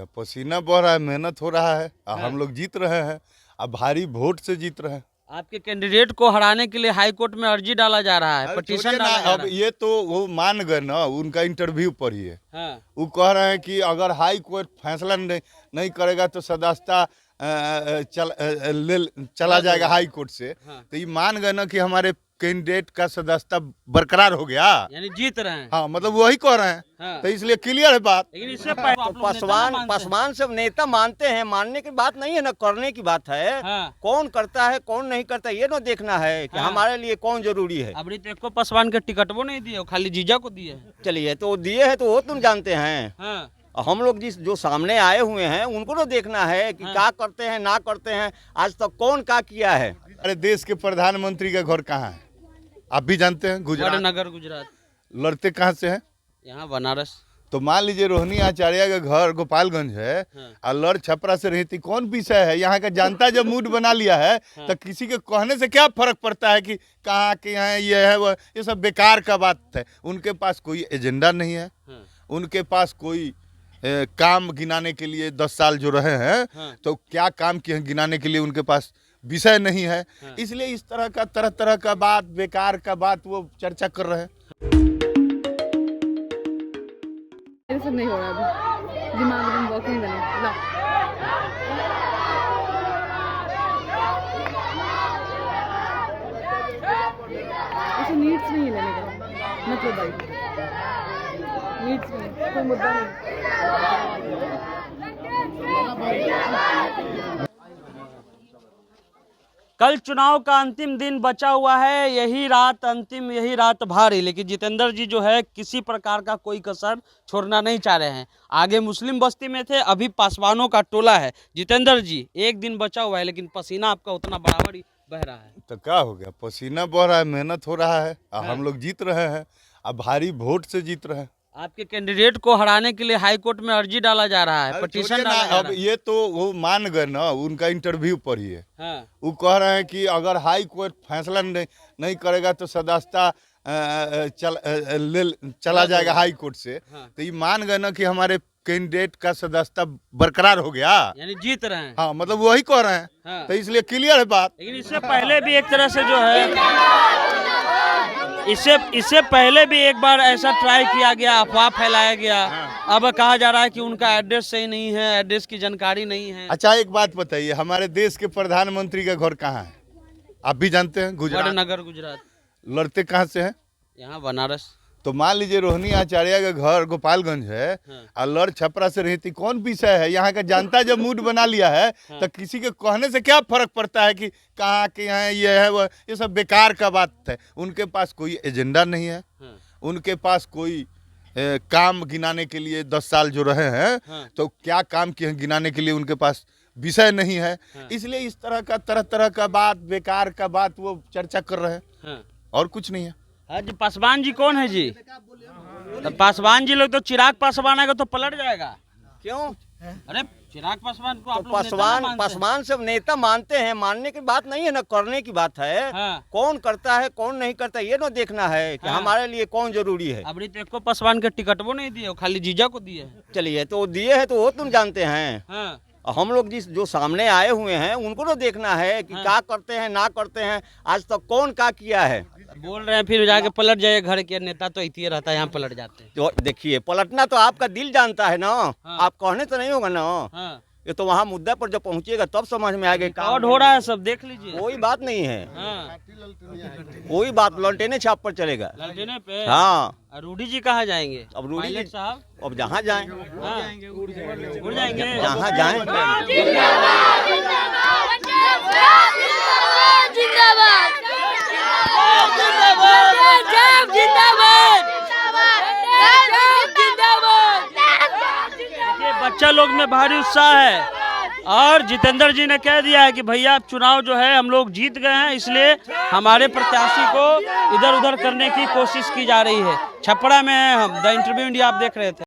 पसीना बह रहा है, मेहनत हो रहा है और हम लोग जीत रहे हैं। अब भारी वोट से जीत रहे हैं। आपके कैंडिडेट को हराने के लिए हाई कोर्ट में अर्जी डाला जा रहा है, पिटीशन डाला जा अब रहा है। ये तो वो मान गए ना, उनका इंटरव्यू पर ही है। हाँ। वो कह रहे हैं कि अगर हाई कोर्ट फैसला नहीं करेगा तो सदस्यता चला जाएगा हाई कोर्ट से। हाँ। तो ये मान गए ना कि हमारे कैंडिडेट का सदस्यता बरकरार हो गया, यानी जीत रहे हैं। हाँ मतलब वही कह रहे हैं। हाँ। तो इसलिए क्लियर है बात। लेकिन इससे पहले तो पासवान सब नेता मानते हैं, मानने की बात नहीं है ना, करने की बात है। हाँ। कौन करता है कौन नहीं करता ये ना देखना है कि हाँ। हमारे लिए कौन जरूरी है। अभी तक को पासवान के टिकट वो नहीं दिए, खाली जीजा को दिए हैं। चलिए तो दिए है तो वो तुम जानते हैं। हाँ। हम लोग जो सामने आए हुए हैं उनको तो देखना है कि क्या करते हैं ना करते हैं। आज तक कौन क्या किया है। अरे देश के प्रधानमंत्री का घर कहाँ है आप भी जानते हैं, गुजरात। वडनगर गुजरात। लड़ते कहाँ से हैं? यहाँ बनारस। तो मान लीजिए रोहिणी आचार्य का घर गोपालगंज है। हाँ। और लड़ छपरा से रहती, कौन विषय है? यहाँ का जनता जब मूड बना लिया है तो किसी के कहने से क्या फर्क पड़ता है कि कहाँ के यहाँ ये है वो, ये सब बेकार का बात है। उनके पास कोई एजेंडा नहीं है। हाँ। उनके पास कोई काम गिनाने के लिए 10 साल जो रहे हैं। हाँ। तो क्या काम किए हैं गिनाने के लिए उनके पास विषय नहीं है। हाँ। इसलिए इस तरह तरह का बात, बेकार का बात वो चर्चा कर रहे हैं। मेरे से नहीं हो रहा अभी, दिमाग एकदम वर्किंग नहीं। ला ऐसे नीड्स नहीं है लेने का मतलब भाई, नीड्स नहीं, कोई मुद्दा नहीं। कल चुनाव का अंतिम दिन बचा हुआ है, यही रात भारी। लेकिन जितेंद्र जी जो है किसी प्रकार का कोई कसर छोड़ना नहीं चाह रहे हैं। आगे मुस्लिम बस्ती में थे, अभी पासवानों का टोला है। जितेंद्र जी एक दिन बचा हुआ है लेकिन पसीना आपका उतना बराबर ही बह रहा है। तो क्या हो गया, पसीना बह रहा है, मेहनत हो रहा है और हम लोग जीत रहे हैं। अब भारी वोट से जीत रहे हैं। आपके कैंडिडेट को हराने के लिए हाई कोर्ट में अर्जी डाला जा रहा है, पिटीशन डाला जा अब रहा है। ये तो वो मान गए ना, उनका इंटरव्यू पर ही है। हाँ। वो कह रहे हैं कि अगर हाई कोर्ट फैसला नहीं करेगा तो सदस्यता चला जाएगा हाई कोर्ट से। हाँ। तो ये मान गए ना कि हमारे कैंडिडेट का सदस्यता बरकरार हो गया, यानी जीत रहे हैं। हाँ मतलब वही कह रहे हैं। हाँ। तो इसलिए क्लियर है बात। लेकिन इससे पहले भी एक तरह से जो है इससे पहले भी एक बार ऐसा ट्राई किया गया, अफवाह फैलाया गया। अब कहा जा रहा है कि उनका एड्रेस सही नहीं है, एड्रेस की जानकारी नहीं है। अच्छा एक बात बताइए, हमारे देश के प्रधानमंत्री का घर कहाँ है आप भी जानते हैं, गुजरात। वडनगर गुजरात। लड़ते कहाँ से हैं? यहाँ बनारस। तो मान लीजिए रोहिणी आचार्य का घर गोपालगंज है। हाँ। और लड़ छपरा से रहती, कौन विषय है? यहाँ का जनता जब मूड बना लिया है तो किसी के कहने से क्या फर्क पड़ता है कि कहाँ के यहाँ ये है वो, ये सब बेकार का बात है। उनके पास कोई एजेंडा नहीं है। हाँ। उनके पास कोई काम गिनाने के लिए 10 साल जो रहे हैं। हाँ। तो क्या काम किए हैं गिनाने के लिए उनके पास विषय नहीं है। हाँ। इसलिए इस तरह का बात, बेकार का बात वो चर्चा कर रहे हैं हाँ। और कुछ नहीं है। हाँ जी, पासवान जी कौन है जी? तो पासवान जी लोग तो चिराग पासवान आएगा तो पलट जाएगा। क्यों? अरे चिराग पासवान को तो आप लोग नेता ना मानते हैं। पासवान सब नेता मानते हैं, मानने की बात नहीं है ना, करने की बात है। हाँ। कौन करता है कौन नहीं करता ये ना देखना है कि हाँ। हमारे लिए कौन जरूरी है। अभी तक को पासवान के टिकट वो नहीं दिए, खाली जीजा को दिए हैं। चलिए तो दिए है तो वो तुम जानते हैं। हाँ। हम लोग जो सामने आए हुए हैं उनको तो देखना है कि क्या करते हैं ना करते हैं। आज तक कौन क्या किया है। बोल रहे हैं फिर जाके पलट जाए, घर के नेता तो इतने रहता है, यहाँ पलट जाते हैं। तो देखिए पलटना तो आपका दिल जानता है ना। हाँ। आप कहने तो नहीं होगा ना। हाँ। ये तो वहाँ मुद्दा पर जब पहुँचेगा तब समझ में आएगा। रिकॉर्ड हो रहा है सब, देख लीजिए। कोई बात नहीं है। हाँ। कोई बात लंटेने छाप पर चलेगा। ललटेने पे। हाँ। और रूडी जी कहाँ जाएंगे? अब रूडी पायलट जी- साहब अब जहाँ जाए हाँ। उड़ जाएंगे। जहाँ जाए। ये बच्चा लोग में भारी उत्साह है। और जितेंद्र जी ने कह दिया है कि भैया चुनाव जो है हम लोग जीत गए हैं, इसलिए हमारे प्रत्याशी को इधर उधर करने की कोशिश की जा रही है। छपरा में हम द इंटरव्यू इंडिया आप देख रहे थे।